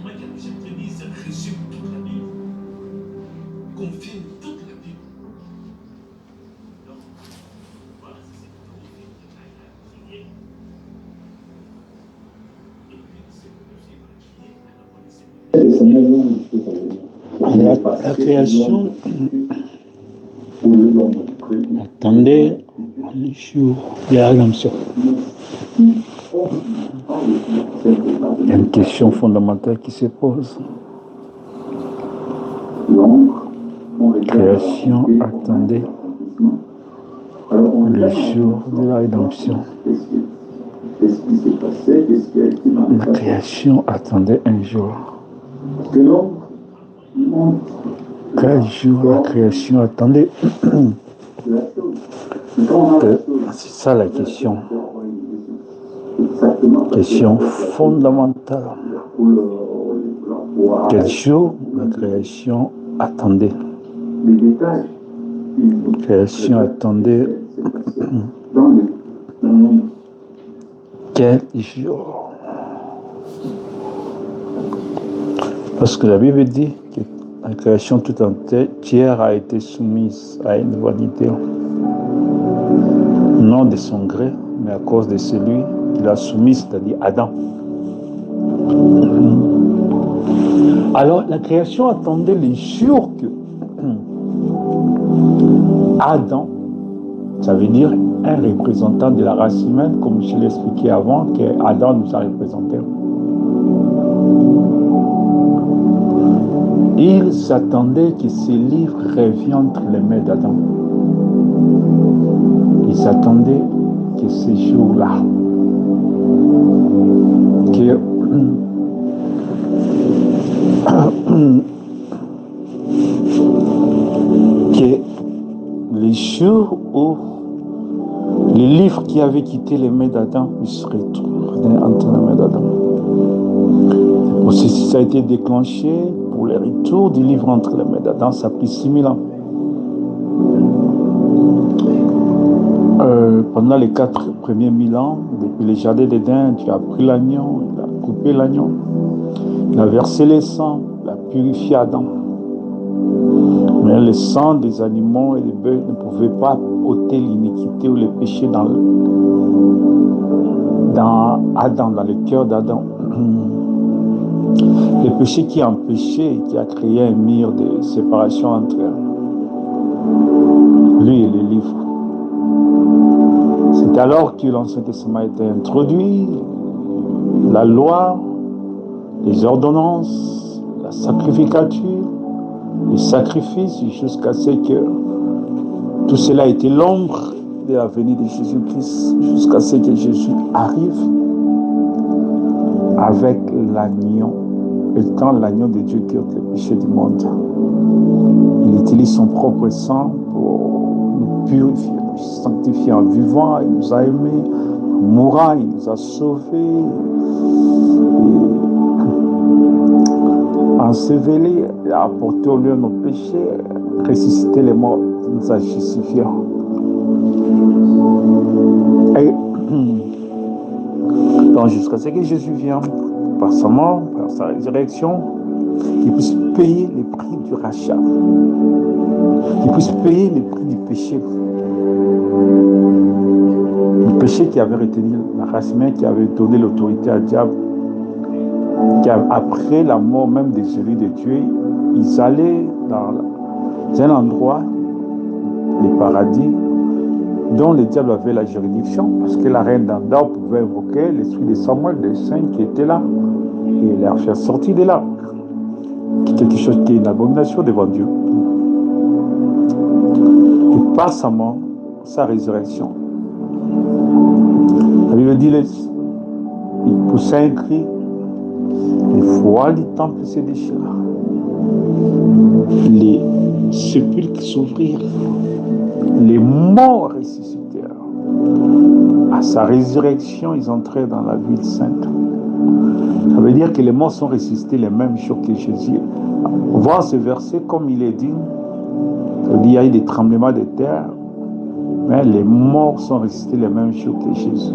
moi qui j'aime te dire, ça résume toute la Bible, confirme toute la Bible. Donc, voilà, c'est ce qu'on fait à prier. Et puis, c'est aussi à prier à la La création attendait le jour de la rédemption. Il y a une question fondamentale qui se pose. La création attendait le jour de la rédemption. La création attendait un jour. Quel jour la création attendait? C'est ça la question. Question fondamentale. Quel jour la création attendait? La création attendait quel jour? Parce que la Bible dit que la création tout entière a été soumise à une vanité. Non de son gré, mais à cause de celui qui l'a soumise, c'est-à-dire Adam. Alors, la création attendait les jours que Adam, ça veut dire un représentant de la race humaine, comme je l'ai expliqué avant, que Adam nous a représenté. Ils attendaient que ce livre revienne entre les mains d'Adam. Ils attendaient que ce jour-là, que les jours où les livres qui avaient quitté les mains d'Adam puissent retourner entre les mains d'Adam. Ça a été déclenché pour le retour du livre entre les mains d'Adam, ça a pris 6000 ans. Pendant les 4 premiers 1000 ans, depuis le jardin d'Éden, Dieu a pris l'agneau, il a coupé l'agneau, il a versé le sang, il a purifié Adam. Mais le sang des animaux et des bœufs ne pouvait pas ôter l'iniquité ou le péché dans Adam, dans le cœur d'Adam. Le péché qui a empêché, qui a créé un mur de séparation entre lui et le livre. C'est alors que l'Ancien Testament a été introduit, la loi, les ordonnances, la sacrificature, les sacrifices, jusqu'à ce que tout cela ait été l'ombre de la venue de Jésus-Christ, jusqu'à ce que Jésus arrive avec l'agneau, étant l'agneau de Dieu qui ôte le péché du monde. Il utilise son propre sang pour nous purifier, nous sanctifier en vivant. Il nous a aimés, en mourant, il nous a sauvés, enseveli, il a apporté au lieu de nos péchés, ressuscité les morts, il nous a justifiés. Et donc jusqu'à ce que Jésus vienne, par sa mort, par sa résurrection, qu'il puisse payer le prix du rachat, qu'il puisse payer le prix du péché. Le péché qui avait retenu la race humaine, qui avait donné l'autorité à diable, qui après la mort même de celui de Dieu, ils allaient dans un endroit, le paradis, dont le diable avait la juridiction, parce que la reine d'Endor pouvait invoquer l'esprit de Samuel, des saints qui étaient là, et leur faire sortir de là. Quelque chose qui est une abomination devant Dieu. Et par sa mort, sa résurrection, la Bible dit, il poussa un cri, les voiles du temple se déchirent, les sépulcres s'ouvrirent, les morts ressuscitèrent. À sa résurrection, ils entraient dans la ville sainte. Ça veut dire que les morts sont ressuscités les mêmes jours que Jésus. Voir ce verset comme il est dit, ça veut dire qu'il y a eu des tremblements de terre, Mais les morts sont restés les mêmes jours que Jésus.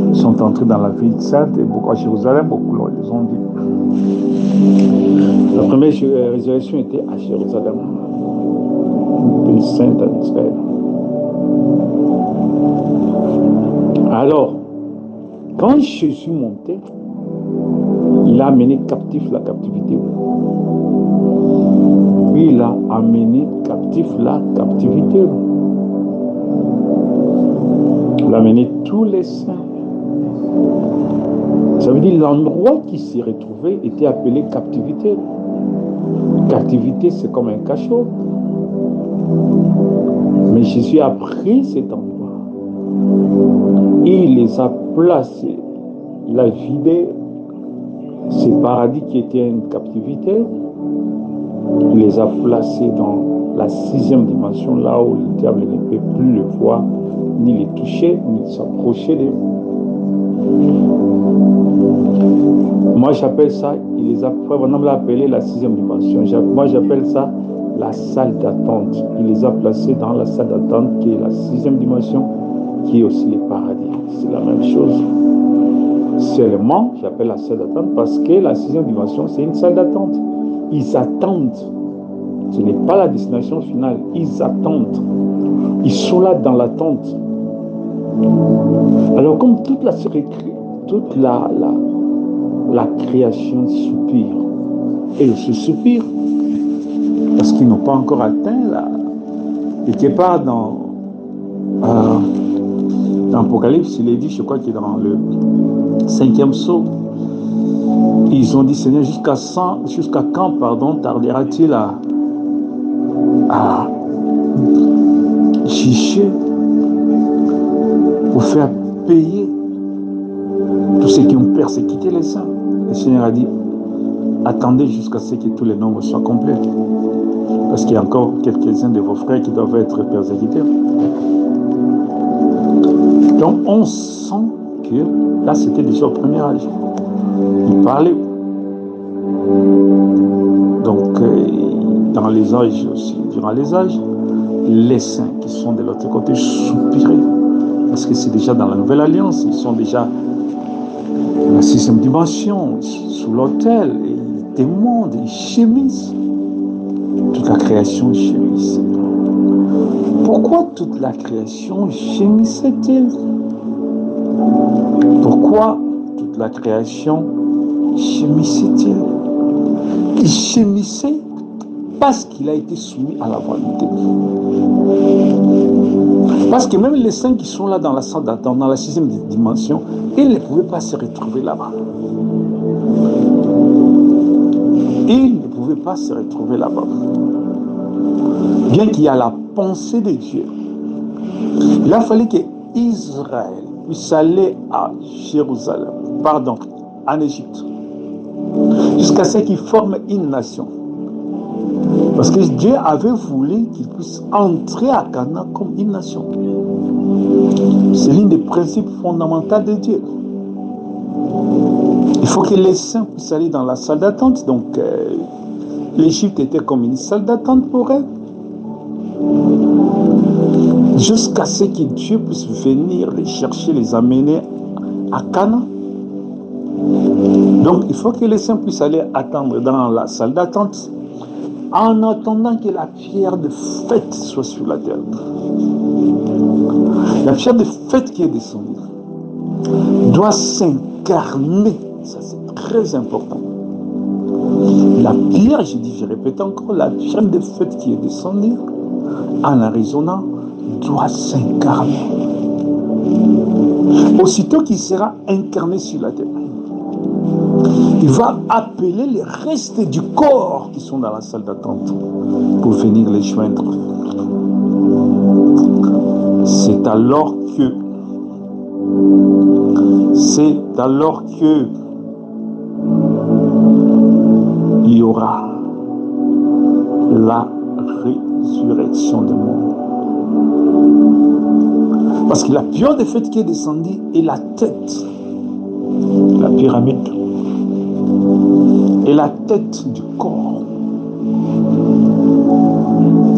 Ils sont entrés dans la ville sainte et beaucoup à Jérusalem, beaucoup les ont dit. La première résurrection était à Jérusalem, une ville sainte en Israël. Alors, quand Jésus montait, il a amené captif la captivité. Puis il a amené captif la captivité. Il a amené tous les saints. Ça veut dire l'endroit qui s'y retrouvait était appelé captivité. Captivité, c'est comme un cachot. Mais Jésus a pris cet endroit. Il les a placés. Il a vidé ce paradis qui était une captivité. Il les a placés dans la 6e dimension, là où le diable ne peut plus le voir, ni les toucher, ni s'approcher d'eux. Moi, j'appelle ça, il les a vraiment appelé la 6e dimension. Moi, j'appelle ça la salle d'attente. Il les a placés dans la salle d'attente qui est la 6e dimension, qui est aussi le paradis. C'est la même chose. Seulement, j'appelle la salle d'attente parce que la 6e dimension, c'est une salle d'attente. Ils attendent. Ce n'est pas la destination finale. Ils attendent. Ils sont là dans l'attente. Alors, comme toute la création soupire, et ce soupire, parce qu'ils n'ont pas encore atteint là. Et quelque part dans l'Apocalypse, il est dit, je crois que dans le 5e psaume, ils ont dit, Seigneur, jusqu'à quand, tardera-t-il à juger pour faire payer tous ceux qui ont persécuté les saints? Le Seigneur a dit, attendez jusqu'à ce que tous les nombres soient complets. Parce qu'il y a encore quelques-uns de vos frères qui doivent être persécutés. Donc on sent que là c'était déjà au premier âge. Il parlait. Donc dans les âges aussi, durant les âges, les saints qui sont de l'autre côté soupiraient. Parce que c'est déjà dans la nouvelle alliance, ils sont déjà dans la 6e dimension, sous l'autel, et ils demandent, ils gémissent. Toute la création gémissait. Pourquoi toute la création gémissait-elle? Pourquoi toute la création gémissait-elle? Il gémissait parce qu'il a été soumis à la volonté. Parce que même les saints qui sont là dans la salle d'attente, dans la 6e dimension, ils ne pouvaient pas se retrouver là-bas. Ils ne pouvaient pas se retrouver là-bas. Bien qu'il y a la pensée de Dieu, il a fallu que Israël puisse aller à Jérusalem, en Égypte, jusqu'à ce qu'ils forment une nation. Parce que Dieu avait voulu qu'ils puissent entrer à Canaan comme une nation. C'est l'un des principes fondamentaux de Dieu. Il faut que les saints puissent aller dans la salle d'attente. Donc, l'Égypte était comme une salle d'attente pour eux. Jusqu'à ce que Dieu puisse venir les chercher, les amener à Canaan. Donc, il faut que les saints puissent aller attendre dans la salle d'attente en attendant que la pierre de fête soit sur la terre. La pierre de fête qui est descendue doit s'incarner. Ça, c'est très important. La pierre, je répète encore, la pierre de fête qui est descendue en Arizona doit s'incarner. Aussitôt qu'il sera incarné sur la terre, il va appeler les restes du corps qui sont dans la salle d'attente pour venir les joindre. C'est alors que il y aura la résurrection du monde. Parce que la pierre de fête qui est descendue est la tête, la pyramide, et la tête du corps.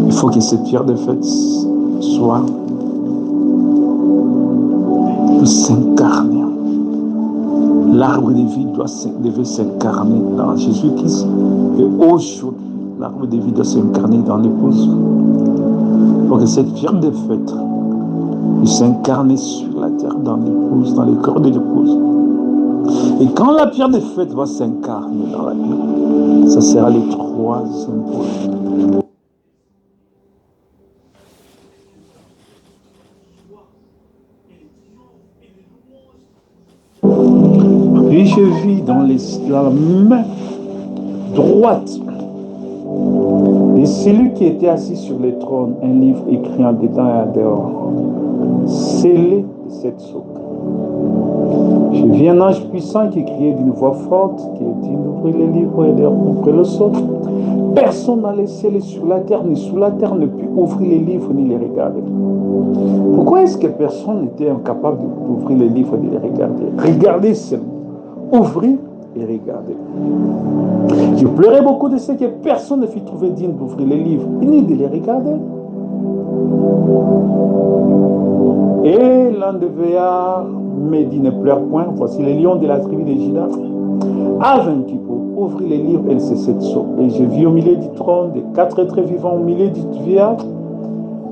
Il faut que cette pierre de fête soit s'incarner. L'arbre de vie devait s'incarner dans Jésus-Christ. Et aujourd'hui, l'arbre de vie doit s'incarner dans l'épouse. Pour que cette pierre de fête puisse s'incarner sur la terre, dans l'épouse, dans le cœur de l'épouse. Et quand la pierre de fête va s'incarner dans la vie, ça sera le troisième point. Puis je vis dans la main droite de celui qui était assis sur le trône un livre écrit en dedans et en dehors, scellé de cette sceaux. Je vis un ange puissant qui criait d'une voix forte, qui dit d'ouvrir les livres et d'ouvrir le sceau. Personne dans les cieux et sur la terre, ni sous la terre, ne put ouvrir les livres ni les regarder. Pourquoi est-ce que personne n'était incapable d'ouvrir les livres et de les regarder? Regardez seulement. Ouvrir et regarder. Je pleurais beaucoup de ce que personne ne fut trouvé digne d'ouvrir les livres ni de les regarder. Et l'un des veillards me dit: ne pleure point, voici le lion de la tribu de Juda a vaincu pour ouvrir les livres et cesser de sceaux. Et je vis au milieu du trône des 4 êtres vivants, au milieu du veillard,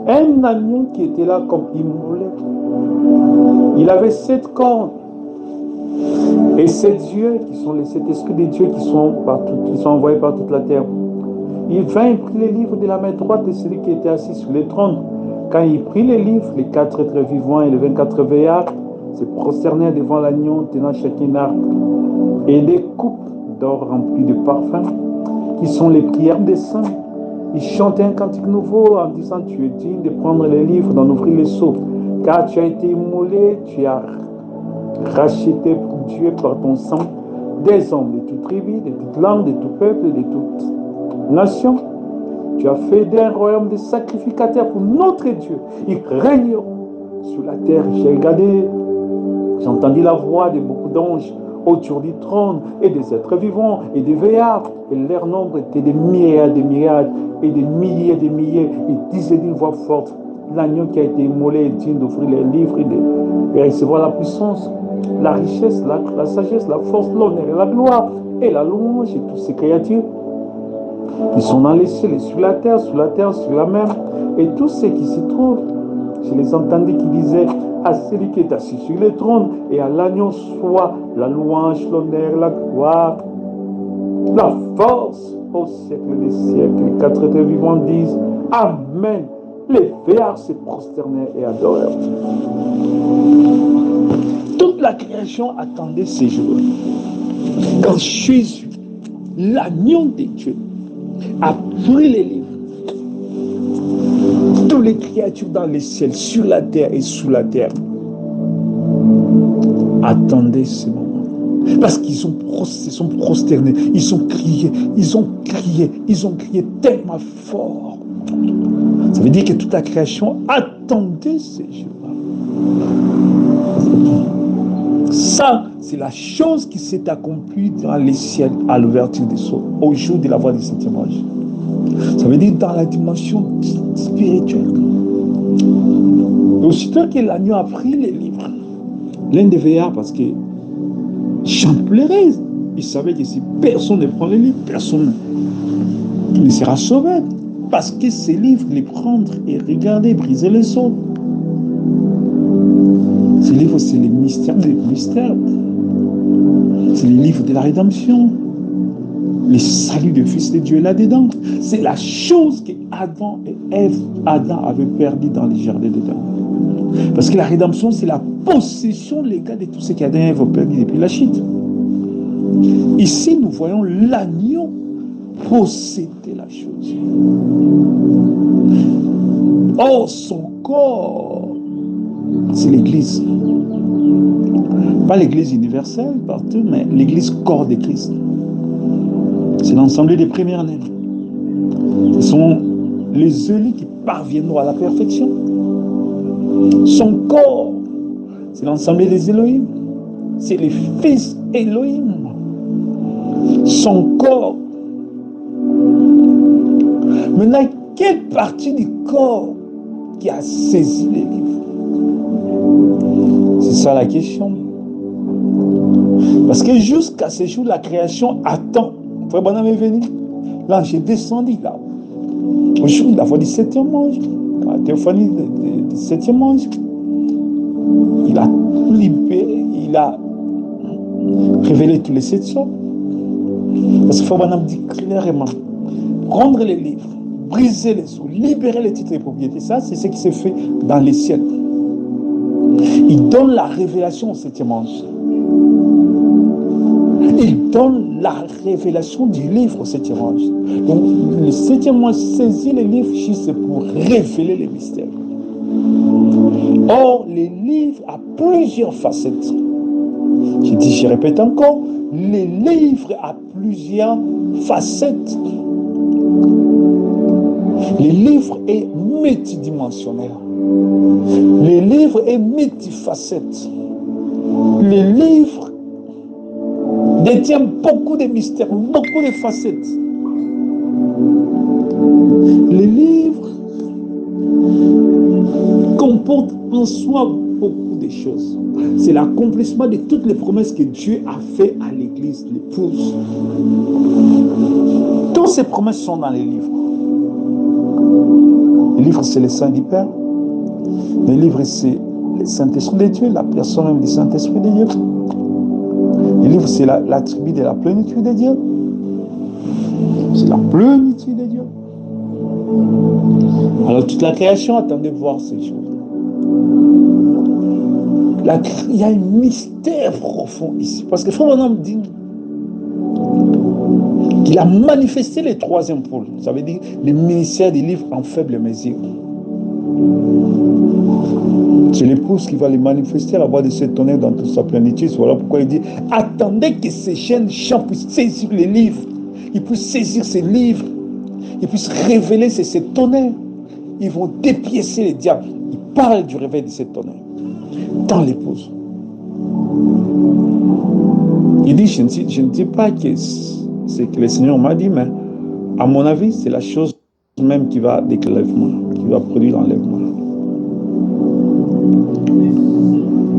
un agneau qui était là comme immolé. Il avait 7 cornes et 7 yeux, qui sont les 7 esprits de Dieu qui sont envoyés par toute la terre. Il vint et prit les livres de la main droite de celui qui était assis sur le trône. Quand il prit les livres, les 4 êtres vivants et les 24 veillards se prosternèrent devant l'agneau, tenant chacun un arc et des coupes d'or remplies de parfums, qui sont les prières des saints. Ils chantaient un cantique nouveau en disant: tu es digne de prendre les livres, d'en ouvrir les sceaux, car tu as été immolé, tu as racheté pour Dieu par ton sang des hommes de toute tribu, de toute langue, de tout peuple, de toute nation. Tu as fait d'un royaume de sacrificateurs pour notre Dieu. Ils règnent sur la terre. J'ai regardé, j'ai entendu la voix de beaucoup d'anges autour du trône et des êtres vivants et des veillards. Et leur nombre était des myriades et des milliers de milliers. Ils disaient d'une voix forte: l'agneau qui a été immolé est digne d'ouvrir les livres et de recevoir la puissance, la richesse, la sagesse, la force, l'honneur et la gloire et la louange et toutes ces créatures. Ils sont dans les cieux et sur la terre, sur la mer. Et tous ceux qui s'y trouvent, je les entendais qui disaient à celui qui est assis sur le trône et à l'agneau soit la louange, l'honneur, la gloire, la force au siècle des siècles. Les 4 êtres vivants disent Amen. Les veillards se prosternèrent et adorèrent. Toute la création attendait ces jours. Quand Jésus, l'agneau de Dieu, a pris les livres, toutes les créatures dans les ciels, sur la terre et sous la terre, attendaient ce moment. Parce qu'ils se sont prosternés, ils ont crié tellement fort. Ça veut dire que toute la création attendait ces jours-là. Ça, c'est la chose qui s'est accomplie dans les ciels à l'ouverture des sceaux, au jour de la voix du septième ange. Ça veut dire dans la dimension spirituelle. Et aussitôt que l'agneau a pris les livres, l'un des veillards, parce que j'en pleurais, il savait que si personne ne prend les livres, personne ne sera sauvé. Parce que ces livres, les prendre et regarder, briser le sceau. Ces livres, c'est les mystères des mystères. C'est les livres de la rédemption. Le salut du Fils de Dieu est là-dedans. C'est la chose que Adam et Ève, Adam avaient perdu dans les jardins d'Éden. Parce que la rédemption, c'est la possession légale de tout ce qu'Adam et Ève ont perdu depuis la chute. Ici, nous voyons l'agneau posséder la chose. Or, son corps, c'est l'Église. Pas l'Église universelle partout, mais l'Église corps de Christ. C'est l'ensemble des premières-nés. Ce sont les élus qui parviendront à la perfection. Son corps, c'est l'ensemble des Elohim. C'est les fils Elohim. Son corps. Maintenant, quelle partie du corps qui a saisi les livres? C'est ça la question. Parce que jusqu'à ce jour, la création attend. Frère Branham est venu. L'ange est descendu là. Au jour de la fois du septième ange, la théophanie du septième ange, il a libéré, il a révélé tous les sept sons. Parce que Frère Branham dit clairement, prendre les livres, briser les sceaux, libérer les titres et propriétés, ça c'est ce qui s'est fait dans les siècles. Il donne la révélation au septième ange. Il donne la révélation du livre au septième ange. Donc, le septième ange saisit les livres juste pour révéler les mystères. Or, les livres ont plusieurs facettes. Je répète encore, les livres ont plusieurs facettes. Le livre est multidimensionnel. Le livre est multifacette. Le livre détient beaucoup de mystères, beaucoup de facettes. Le livre comporte en soi beaucoup de choses. C'est l'accomplissement de toutes les promesses que Dieu a faites à l'Église, l'épouse. Toutes ces promesses sont dans les livres. Le livre, c'est le sang du Père. Le livre, c'est le Saint-Esprit de Dieu, la personne même du Saint-Esprit de Dieu. Le livre, c'est l'attribut de la plénitude de Dieu. C'est la plénitude de Dieu. Alors, toute la création attendait de voir ces choses. Il y a un mystère profond ici. Parce que Frère Branham dit qu'il a manifesté les troisième pôle. Ça veut dire le ministère des livres en faible mesure. C'est l'épouse qui va les manifester à la voix de ce tonnerre dans toute sa plénitude. Voilà pourquoi il dit attendez que ces jeunes gens puissent saisir les livres. Ils puissent saisir ces livres. Ils puissent révéler ces tonnerres. Ils vont dépiécer les diables. Il parle du réveil de ces tonnerres dans l'épouse. Il dit je ne dis pas que c'est que le Seigneur m'a dit, mais à mon avis, c'est la chose même qui va déclarer l'enlèvement, qui va produire l'enlèvement.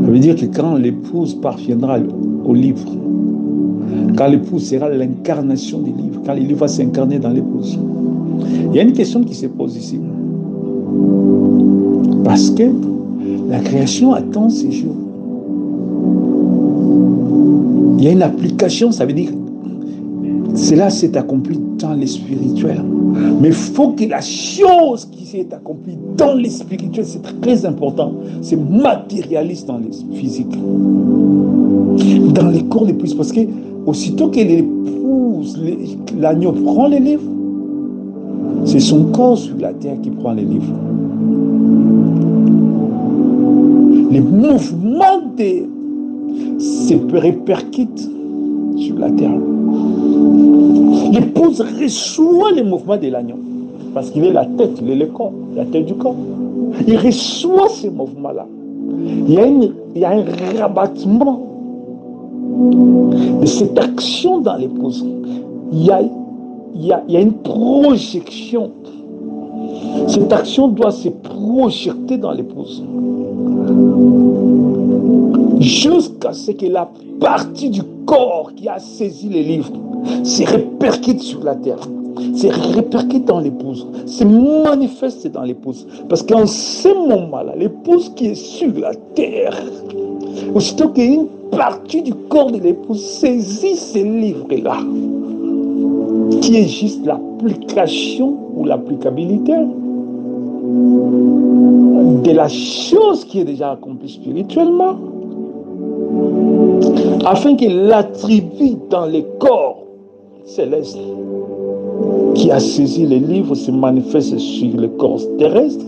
Ça veut dire que quand l'épouse parviendra au livre, quand l'épouse sera l'incarnation des livres, quand le livre va s'incarner dans l'épouse, il y a une question qui se pose ici. Parce que la création attend ces jours. Il y a une application, ça veut dire cela s'est accompli dans le spirituel. Mais il faut que la chose qui s'est accomplie dans le spirituel, c'est très important. C'est matérialiste dans le physique. Dans les corps d'épouse. Parce que aussitôt que l'épouse, l'agneau prend les livres, c'est son corps sur la terre qui prend les livres. Les mouvements se répercutent sur la terre. L'épouse reçoit les mouvements de l'agneau. Parce qu'il est la tête, il est le corps, la tête du corps. Il reçoit ces mouvements-là. Il y a un rabattement de cette action dans l'épouse. Il y a une projection. Cette action doit se projeter dans l'épouse. Jusqu'à ce que la partie du corps qui a saisi les livres se répercute sur la terre, se répercute dans l'épouse, se manifeste dans l'épouse. Parce qu'en ce moment-là, l'épouse qui est sur la terre, aussitôt qu'une partie du corps de l'épouse saisit ces livres-là, qui est juste l'application ou l'applicabilité de la chose qui est déjà accomplie spirituellement, afin que l'attribut dans les corps célestes qui a saisi les livres se manifeste sur le corps terrestre.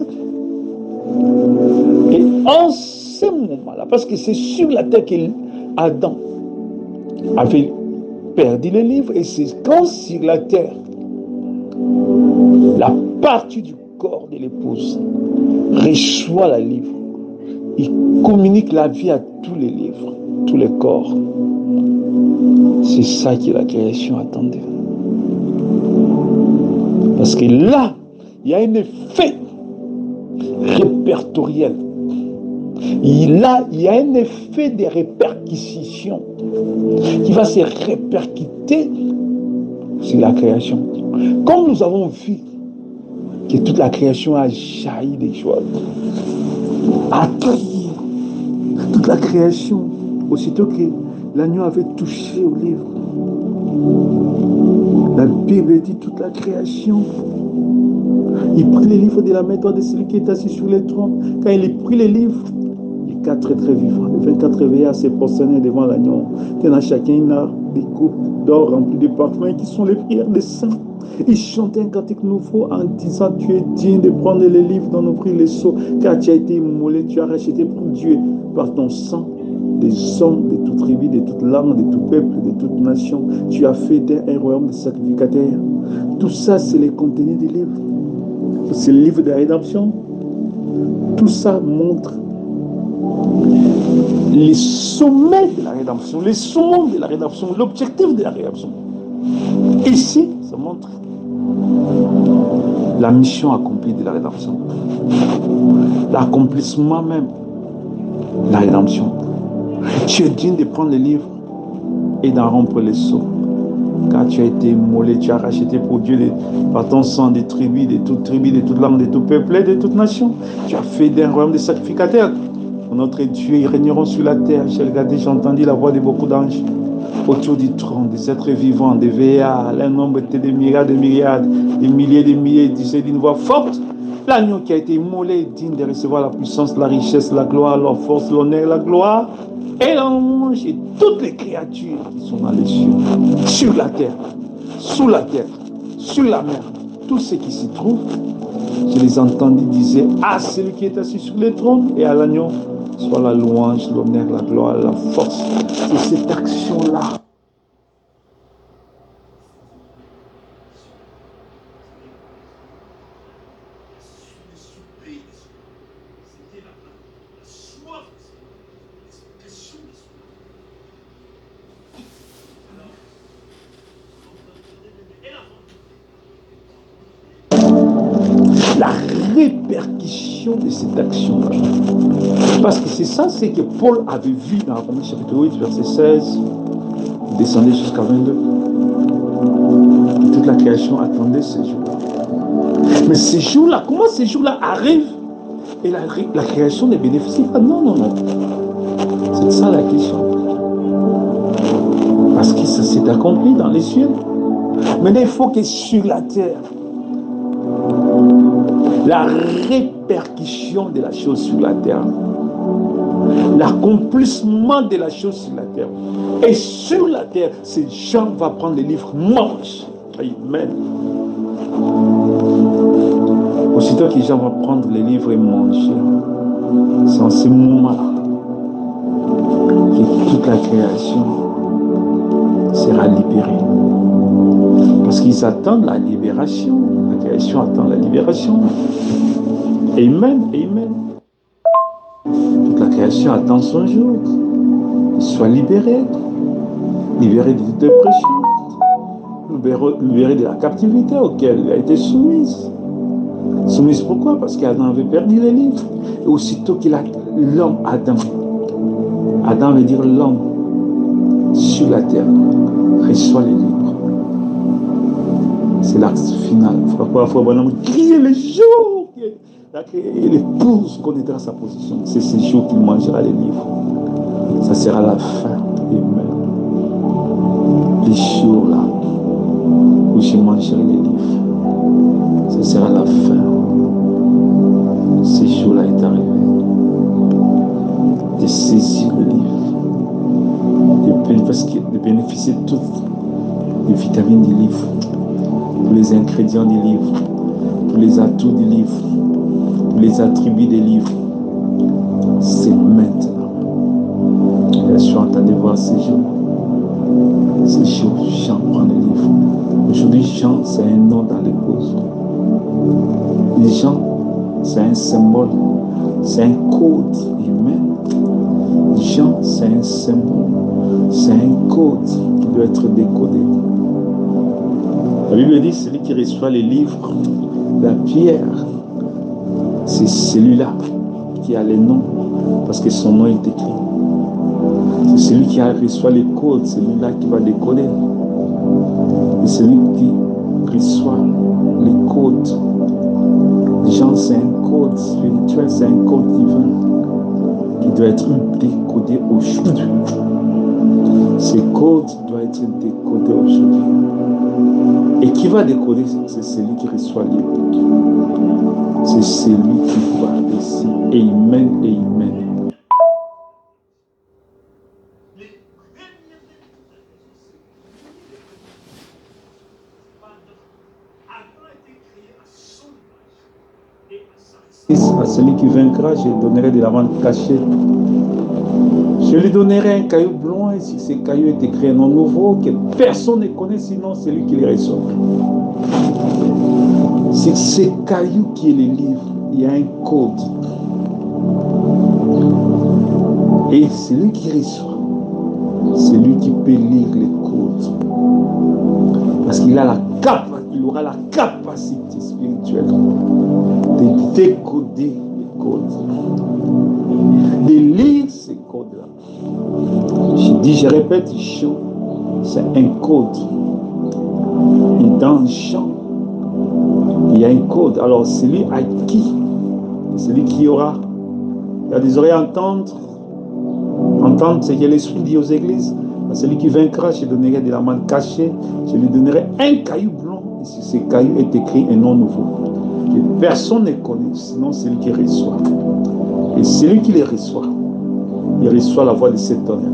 Et en ce moment-là, parce que c'est sur la terre qu'Adam avait perdu les livres, et c'est quand sur la terre, la partie du corps de l'épouse reçoit la livre. Il communique la vie à tous les livres, tous les corps. C'est ça que la création attendait. Parce que là, il y a un effet répertoriel il y a un effet de répercussion qui va se répercuter sur la création. Comme nous avons vu que toute la création a jailli des choses, a crié, toute la création, aussitôt que l'agneau avait touché au livre, la Bible dit toute la création. Il prit les livres de la main droite de celui qui est assis sur le trône. Quand il prit les livres, les 4 êtres vivants, les 24 réveillés se prosternaient devant l'agneau. Il y en a chacun des coupes d'or remplies de parfums qui sont les prières des saints. Ils chantaient un cantique nouveau en disant: tu es digne de prendre les livres dont nous prit les sceaux, car tu as été immolé, tu as racheté pour Dieu par ton sang des hommes de toute tribu, de toute langue, de tout peuple, de toute nation. Tu as fait un royaume de sacrificateurs. Tout ça, c'est le contenu du livre. C'est le livre de la rédemption. Tout ça montre les sommets de la rédemption, les sommets de la rédemption, l'objectif de la rédemption. Ici, ça montre la mission accomplie de la rédemption, l'accomplissement même de la rédemption. Tu es digne de prendre le livre et d'en rompre les sceaux, car tu as été immolé, tu as racheté pour Dieu par ton sang des tribus, de toute langue, de tout peuple et de toute nation. Tu as fait d'un royaume de sacrificateurs. Notre Dieu, ils régneront sur la terre. J'ai regardé, j'ai entendu la voix de beaucoup d'anges autour du trône, des êtres vivants, des veillards. Un nombre était des myriades, des milliers, disaient d'une voix forte: l'agneau qui a été immolé, digne de recevoir la puissance, la richesse, la gloire, la force, l'honneur, la gloire et l'ange et toutes les créatures qui sont dans les cieux, sur la terre, sous la terre, sur la mer, tous ceux qui s'y trouvent. Je les entendis dire: à celui qui est assis sur le trône et à l'agneau soit la louange, l'honneur, la gloire, la force. C'est cette action-là. La répercussion de cette action-là. Parce que c'est ça, c'est que Paul avait vu dans Romains chapitre 8, verset 16, descendait jusqu'à 22. Et toute la création attendait ces jours-là. Mais ces jours-là, comment ces jours-là arrivent et la création ne bénéficie pas? Non. C'est ça la question. Parce que ça s'est accompli dans les cieux. Maintenant, il faut que sur la terre, la répercussion de la chose sur la terre, l'accomplissement de la chose sur la terre. Et sur la terre, ces gens vont prendre les livres, mangent. Amen. Aussitôt que les gens vont prendre les livres et manger, c'est en ce moment-là que toute la création sera libérée. Parce qu'ils attendent la libération. La création attend la libération. Amen, amen. Toute la création attend son jour. Soit libérée. Libérée de toute oppression. Libérée de la captivité auquel elle a été soumise. Soumise pourquoi? Parce qu'Adam avait perdu les livres. Et aussitôt qu'il a l'homme, Adam veut dire l'homme sur la terre, reçoit les livres. C'est l'acte final. Il faut pas crier les jours. Et l'épouse connaîtra sa position. C'est ces jours qu'il mangera les livres. Ça sera la fin. Amen. Les jours là où je mangerai les livres, ça sera la fin. Ce jour-là est arrivé. De saisir le livre, de bénéficier de toutes les vitamines du livre, tous les ingrédients du livre, tous les atouts du livre, tous les attributs des livres. C'est maintenant. Je suis en train de voir ces jours. Ces jours, Jean prend les livres. Aujourd'hui, Jean, c'est un nom dans l'épouse. Jean, c'est un symbole, c'est un code humain. Jean, c'est un symbole, c'est un code qui doit être décodé. La Bible dit: celui qui reçoit les livres, la pierre, c'est celui-là qui a les noms Parce que son nom est écrit. C'est celui qui reçoit les codes, c'est celui-là qui va décoder. Et celui qui reçoit les codes. Jean, c'est un code spirituel, c'est un code divin qui doit être décodé aujourd'hui. Ces codes doivent être décodés aujourd'hui. Et qui va décoder, c'est celui qui reçoit les codes. C'est celui qui va ici. Amen, amen. À celui qui vaincra, je donnerai de la manne cachée. Je lui donnerai un caillou blanc, et si ce caillou est écrit un nom nouveau, que personne ne connaît, sinon celui qui les reçoit. C'est ce caillou qui est le livre. Il y a un code. Et celui qui reçoit, c'est lui qui peut lire les codes. Parce qu'il a il aura la capacité spirituelle de décoder les codes, de lire ces codes-là. Je répète, c'est un code. Et dans le chant, il y a un code. Alors, celui à qui, celui qui aura, il y a des oreilles à entendre ce que l'Esprit dit aux églises. À celui qui vaincra, je donnerai de la manne cachée, je lui donnerai un caillou blanc, et sur ce caillou est écrit un nom nouveau, que personne ne connaît, sinon celui qui reçoit. Et celui qui les reçoit, il reçoit la voix de cet tonnerre.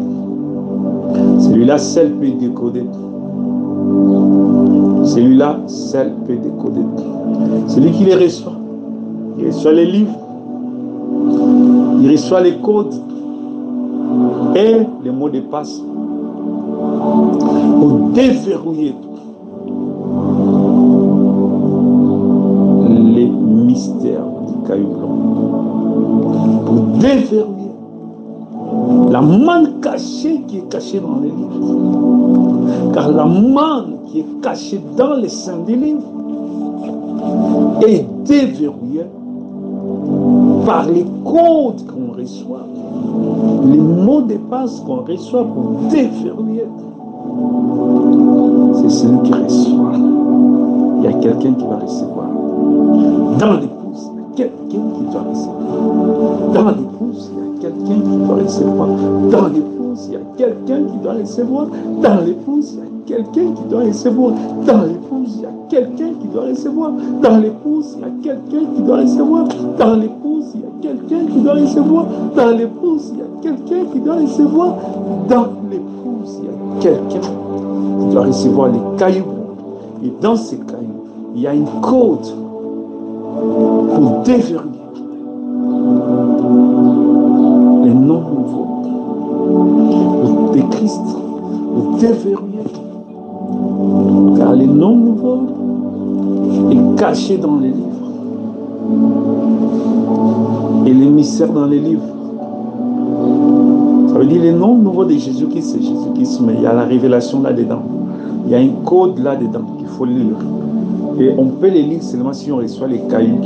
Celui-là, seul peut décoder. Celui-là, seul peut décoder. Celui qui les reçoit, il reçoit les livres, il reçoit les codes et les mots de passe pour déverrouiller les mystères du caillou blanc, pour déverrouiller la manne cachée qui est cachée dans les livres. Car la manne qui est cachée dans les seins des livres est déverrouillée par les codes qu'on reçoit, les mots de passe qu'on reçoit pour déverrouiller. C'est celui qui reçoit. Il y a quelqu'un qui va recevoir. Dans l'épouse, il y a quelqu'un qui doit recevoir. Dans l'épouse, il y a quelqu'un qui doit recevoir. Dans l'épouse, il y a quelqu'un qui doit recevoir. Dans l'épouse, il y a quelqu'un qui doit recevoir. Dans l'épouse, il y a quelqu'un qui doit recevoir. Dans l'épouse, il y a quelqu'un qui doit recevoir. Dans l'épouse, il y a quelqu'un qui doit recevoir. Dans l'épouse, il y a quelqu'un qui doit recevoir. Dans l'épouse, il y a quelqu'un qui doit recevoir les cailloux. Et dans ces cailloux, il y a une code pour déverrouiller les noms nouveaux de Christ, pour déverrouiller. Car les noms nouveaux est caché dans les livres. Et les mystères dans les livres. Ça veut dire les noms nouveaux de Jésus-Christ, c'est Jésus-Christ, mais il y a la révélation là-dedans. Il y a un code là-dedans qu'il faut lire. Et on peut les lire seulement si on reçoit les cailloux.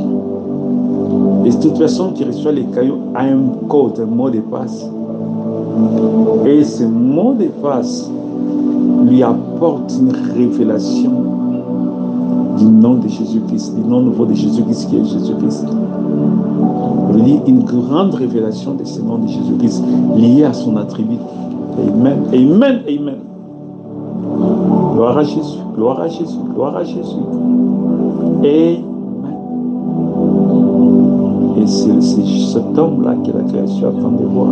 Et toute personne qui reçoit les cailloux a un code, un mot de passe. Et ce mot de passe lui apporte une révélation du nom de Jésus-Christ, du nom nouveau de Jésus-Christ qui est Jésus-Christ. Je veux dire une grande révélation de ce nom de Jésus-Christ lié à son attribut. Amen, amen, amen. Gloire à Jésus, gloire à Jésus, gloire à Jésus. Amen. Et c'est cet homme-là que la création attend de voir.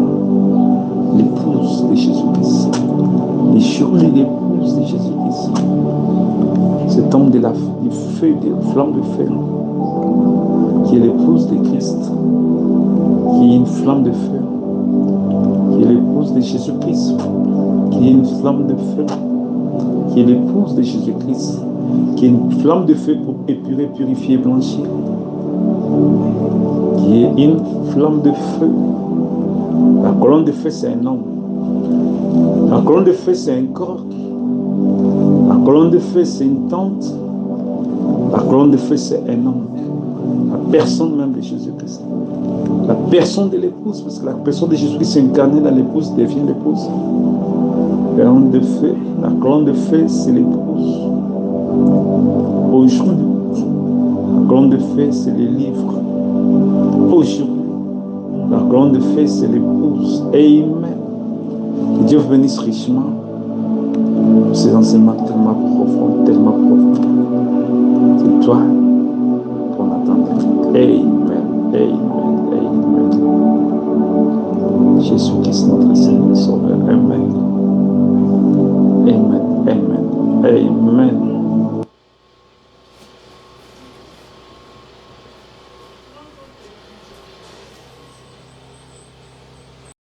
L'épouse de Jésus-Christ. Et surtout l'épouse de Jésus-Christ. Cet homme du feu, des flammes de feu, qui est l'épouse de Christ, qui est une flamme de feu, qui est l'épouse de Jésus-Christ, qui est une flamme de feu, qui est l'épouse de Jésus-Christ, qui est une flamme de feu pour épurer, purifier, blanchir, qui est une flamme de feu. La colonne de feu, c'est un homme. La colonne de feu, c'est un corps. La colonne de feu, c'est une tente. La colonne de feu, c'est un homme. La personne même de Jésus-Christ. La personne de l'épouse, parce que la personne de Jésus qui s'est incarnée dans l'épouse devient l'épouse. La colonne de feu, c'est l'épouse. Aujourd'hui, la colonne de feu, c'est les livres. Aujourd'hui, la colonne de feu, c'est l'épouse. Amen. Que Dieu vous bénisse richement. Ces enseignements tellement profonds, tellement profonds. C'est toi qu'on attendait. Amen. Amen. Amen. Jésus-Christ, notre Seigneur, Sauveur. Amen. Amen. Amen. Amen.